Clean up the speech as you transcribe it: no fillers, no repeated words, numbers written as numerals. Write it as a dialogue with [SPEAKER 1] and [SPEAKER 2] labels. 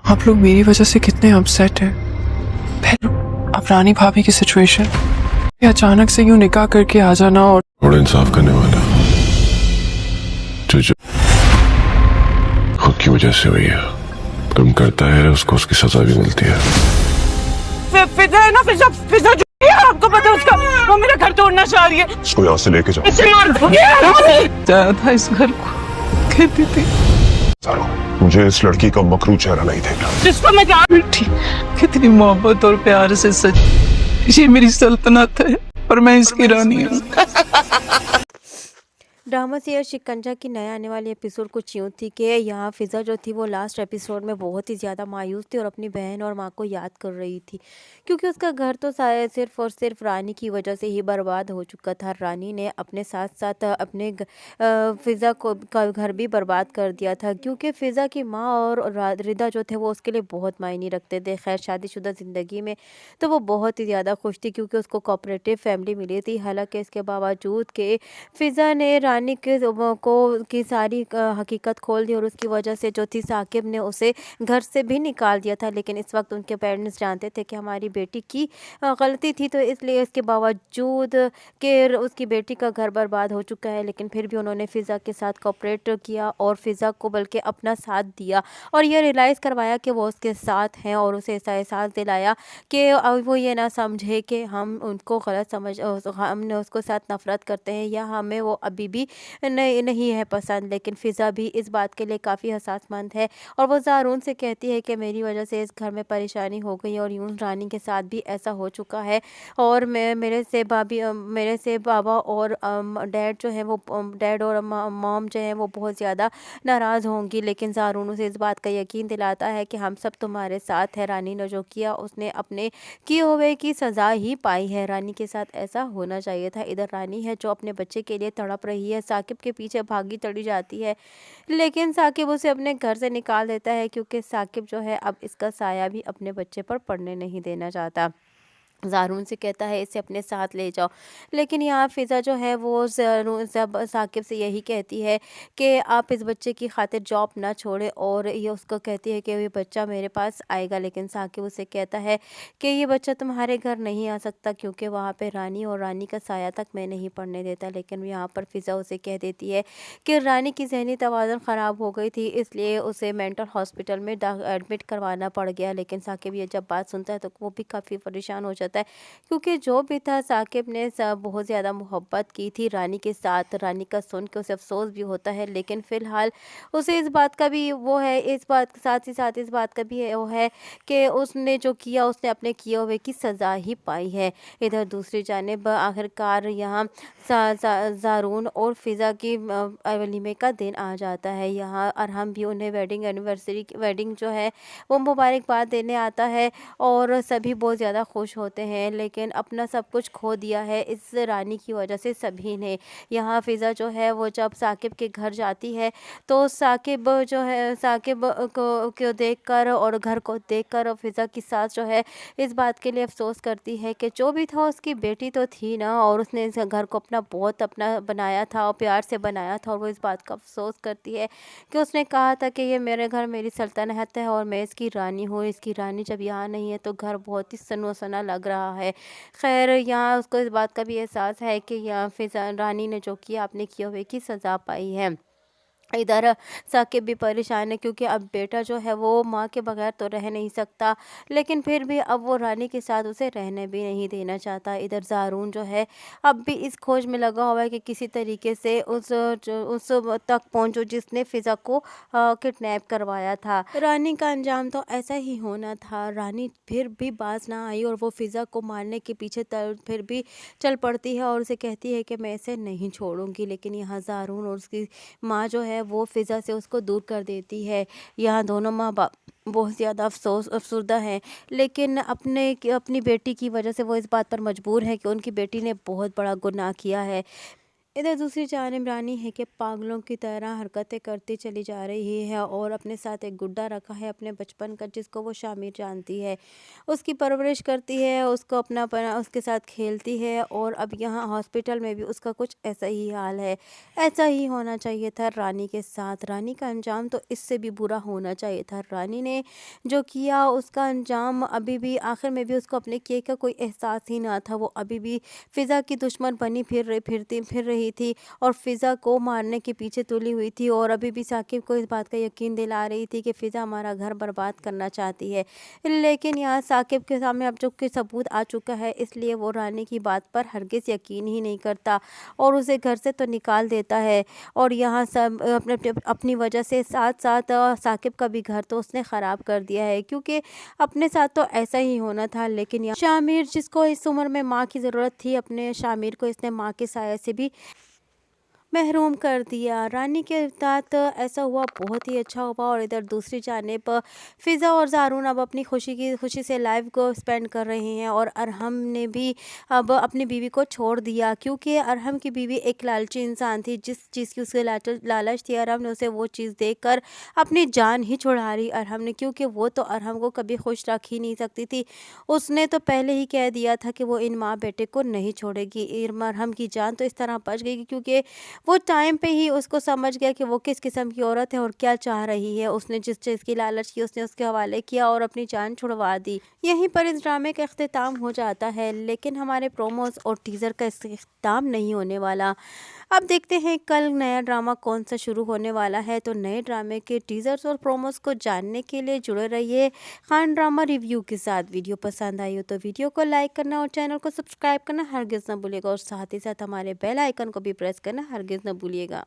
[SPEAKER 1] आप लोग मेरी वजह से कितने अपसेट हैं। पहले अब रानी भाभी की सिचुएशन, अचानक से यूं निकाह करके आ जाना और
[SPEAKER 2] बड़ा इंसाफ करने वाला जो खुद की वजह से हुई है, कर्म करता है उसको उसकी सजा भी मिलती है।
[SPEAKER 3] फिजा है ना, फिजा जो है, आपको पता है उसका, वो मेरा घर तोड़ना चाह रही है।
[SPEAKER 2] इसको यहाँ से लेके जाओ।
[SPEAKER 1] जाया था इस घर को, कहती थी
[SPEAKER 2] सारो, मुझे इस लड़की का मकरू चेहरा नहीं देखना।
[SPEAKER 3] जिसको मैं जान
[SPEAKER 1] बेटी कितनी मोहब्बत और प्यार से सच, ये मेरी सल्तनत है और मैं इसकी रानी हूँ।
[SPEAKER 4] ड्रामा से शिकंजा की नया आने वाली एपिसोड कुछ यूँ थी कि यहाँ फिज़ा जो थी वो लास्ट एपिसोड में बहुत ही ज़्यादा मायूस थी और अपनी बहन और माँ को याद कर रही थी, क्योंकि उसका घर तो सिर्फ और सिर्फ रानी की वजह से ही बर्बाद हो चुका था। रानी ने अपने साथ साथ अपने फिज़ा को का घर भी बर्बाद कर दिया था, क्योंकि फिज़ा की माँ और रिदा जो थे वो उसके लिए बहुत मायने रखते थे। खैर शादीशुदा ज़िंदगी में तो वो बहुत ही ज़्यादा खुश थी, क्योंकि उसको कोऑपरेटिव फैमिली मिली थी। हालांकि इसके बावजूद के फिज़ा ने रानी के को की सारी हकीकत खोल दी और उसकी वजह से जो थी साकिब ने उसे घर से भी निकाल दिया था। लेकिन इस वक्त उनके पेरेंट्स जानते थे कि हमारी बेटी की गलती थी, तो इसलिए इसके बावजूद कि उसकी बेटी का घर बर्बाद हो चुका है, लेकिन फिर भी उन्होंने फ़िज़ा के साथ कोऑपरेट किया और फ़िज़ा को बल्कि अपना साथ दिया और ये रियलाइज़ करवाया कि वो उसके साथ हैं और उसे ऐसा एहसास दिलाया कि वो ये ना समझे कि हम उनको गलत हमने उसको साथ नफ़रत करते हैं या हमें वो अभी भी नहीं है पसंद। लेकिन फ़िज़ा भी इस बात के लिए काफ़ी हसासमंद है और वो ज़ारून से कहती है कि मेरी वजह से इस घर में परेशानी हो गई और यूं रानी के साथ भी ऐसा हो चुका है और मेरे से बाबा और डैड जो है वो डैड और मॉम जो है वो बहुत ज़्यादा नाराज़ होंगी। लेकिन ज़ारून उसे इस बात का यकीन दिलाता है कि हम सब तुम्हारे साथ है। रानी ने जो किया उसने अपने किए हुए की सज़ा ही पाई है। रानी के साथ ऐसा होना चाहिए था। इधर रानी है जो अपने बच्चे के लिए तड़प रही है, साकिब के पीछे भागी तड़ी जाती है, लेकिन साकिब उसे अपने घर से निकाल देता है, क्योंकि साकिब जो है अब इसका साया भी अपने बच्चे पर पड़ने नहीं देना चाहता। ज़ारून से कहता है इसे अपने साथ ले जाओ, लेकिन यहाँ फ़िज़ा जो है वो साकिब से यही कहती है कि आप इस बच्चे की खातिर जॉब ना छोड़े और ये उसको कहती है कि ये बच्चा मेरे पास आएगा। लेकिन साकिब उसे कहता है कि ये बच्चा तुम्हारे घर नहीं आ सकता, क्योंकि वहाँ पे रानी और रानी का साया तक मैं नहीं पड़ने देता। लेकिन यहाँ पर फ़िज़ा उसे कह देती है कि रानी की ज़हनी तवाज़ुन ख़राब हो गई थी, इसलिए उसे मेंटल हॉस्पिटल में एडमिट करवाना पड़ गया। लेकिन साकिब ये जब बात सुनता है तो वो भी काफ़ी परेशान हो जाता है, क्योंकि जो भी था साकिब ने बहुत ज़्यादा मोहब्बत की थी रानी के साथ। रानी का सुन के उसे अफसोस भी होता है, लेकिन फ़िलहाल उसे इस बात का भी वो है, इस बात के साथ ही साथ इस बात का भी है वो है कि उसने जो किया उसने अपने किए हुए की सज़ा ही पाई है। इधर दूसरी जानिब आखिरकार यहाँ ज़ारून और फ़िज़ा की वलीमे का दिन आ जाता है। यहाँ अरहम भी उन्हें वेडिंग जो है वो मुबारकबाद देने आता है और सभी बहुत ज़्यादा खुश होते हैं, लेकिन अपना सब कुछ खो दिया है इस रानी की वजह से सभी ने। यहाँ फ़िज़ा जो है वो जब साकिब के घर जाती है तो साकिब जो है साकिब को देखकर और घर को देखकर फ़िज़ा की सास जो है इस बात के लिए अफसोस करती है कि जो भी था उसकी बेटी तो थी ना, और उसने इस घर को अपना बनाया था और प्यार से बनाया था, और वो इस बात का अफसोस करती है कि उसने कहा था कि ये मेरे घर मेरी सल्तनत है और मैं इसकी रानी हूँ। इसकी रानी जब यहाँ नहीं है तो घर बहुत ही सनो सना लग रहा है। खैर यहाँ उसको इस बात का भी एहसास है कि यहाँ फिज़ा रानी ने जो किया अपने किए हुए की सज़ा पाई है। इधर साकिब भी परेशान है, क्योंकि अब बेटा जो है वो माँ के बगैर तो रह नहीं सकता, लेकिन फिर भी अब वो रानी के साथ उसे रहने भी नहीं देना चाहता। इधर ज़ारून जो है अब भी इस खोज में लगा हुआ है कि किसी तरीके से उस तक पहुँचो जिसने फ़िज़ा को किडनैप करवाया था। रानी का अंजाम तो ऐसा ही होना था। रानी फिर भी बाज ना आई और वो फ़िज़ा को मारने के पीछे फिर भी चल पड़ती है और उसे कहती है कि मैं इसे नहीं छोड़ूंगी। लेकिन यहाँ ज़ारून और उसकी माँ जो है वो फ़िज़ा से उसको दूर कर देती है। यहाँ दोनों माँ बाप बहुत ज़्यादा अफसुर्दा हैं, लेकिन अपनी बेटी की वजह से वो इस बात पर मजबूर है कि उनकी बेटी ने बहुत बड़ा गुनाह किया है। इधर दूसरी जानिब रानी है कि पागलों की तरह हरकतें करती चली जा रही है और अपने साथ एक गुड्डा रखा है अपने बचपन का, जिसको वो शामिर जानती है, उसकी परवरिश करती है, उसको उसके साथ खेलती है। और अब यहाँ हॉस्पिटल में भी उसका कुछ ऐसा ही हाल है। ऐसा ही होना चाहिए था रानी के साथ। रानी का अंजाम तो इससे भी बुरा होना चाहिए था। रानी ने जो किया उसका अंजाम अभी भी आखिर में भी उसको अपने किए का कोई एहसास ही ना था। वो अभी भी फ़िज़ा की दुश्मन बनी फिर रही थी और फ़िज़ा को मारने के पीछे तुली हुई थी और अभी भी साकिब को इस बात का यकीन दिला रही थी कि फ़िज़ा हमारा घर बर्बाद करना चाहती है। लेकिन यहाँ साकिब के सामने अब जो कि सबूत आ चुका है, इसलिए वो रानी की बात पर हरगिज़ यकीन ही नहीं करता और उसे घर से तो निकाल देता है। और यहाँ सब अपनी वजह से साथ साथ साकिब का भी घर तो उसने ख़राब कर दिया है, क्योंकि अपने साथ तो ऐसा ही होना था। लेकिन यहाँ शामिर, जिसको इस उम्र में माँ की ज़रूरत थी, अपने शामिर को इसने माँ के साया से भी महरूम कर दिया। रानी के साथ ऐसा हुआ, बहुत ही अच्छा हुआ। और इधर दूसरी जानिब फ़िज़ा और ज़ारून अब अपनी खुशी से लाइफ को स्पेंड कर रहे हैं और अरहम ने भी अब अपनी बीवी को छोड़ दिया, क्योंकि अरहम की बीवी एक लालची इंसान थी। जिस चीज़ की उसे लालच थी, अरहम ने उसे वो चीज़ देकर अपनी जान ही छुड़ा ली अरहम ने, क्योंकि वो तो अरहम को कभी खुश रख ही नहीं सकती थी। उसने तो पहले ही कह दिया था कि वो इन माँ बेटे को नहीं छोड़ेगी। अरहम की जान तो इस तरह बच गई क्योंकि वो टाइम पे ही उसको समझ गया कि वो किस किस्म की औरत है और क्या चाह रही है। उसने जिस चीज़ की लालच की उसने उसके हवाले किया और अपनी जान छुड़वा दी। यहीं पर इस ड्रामे का इख्तिताम हो जाता है, लेकिन हमारे प्रोमोस और टीज़र का इख्तिताम नहीं होने वाला। अब देखते हैं कल नया ड्रामा कौन सा शुरू होने वाला है। तो नए ड्रामे के टीज़र्स और प्रोमोस को जानने के लिए जुड़े रहिए खान ड्रामा रिव्यू के साथ। वीडियो पसंद आई हो तो वीडियो को लाइक करना और चैनल को सब्सक्राइब करना हरगिज़ न भूलिएगा और साथ ही साथ हमारे बेल आइकन को भी प्रेस करना हरगिज़ न भूलिएगा।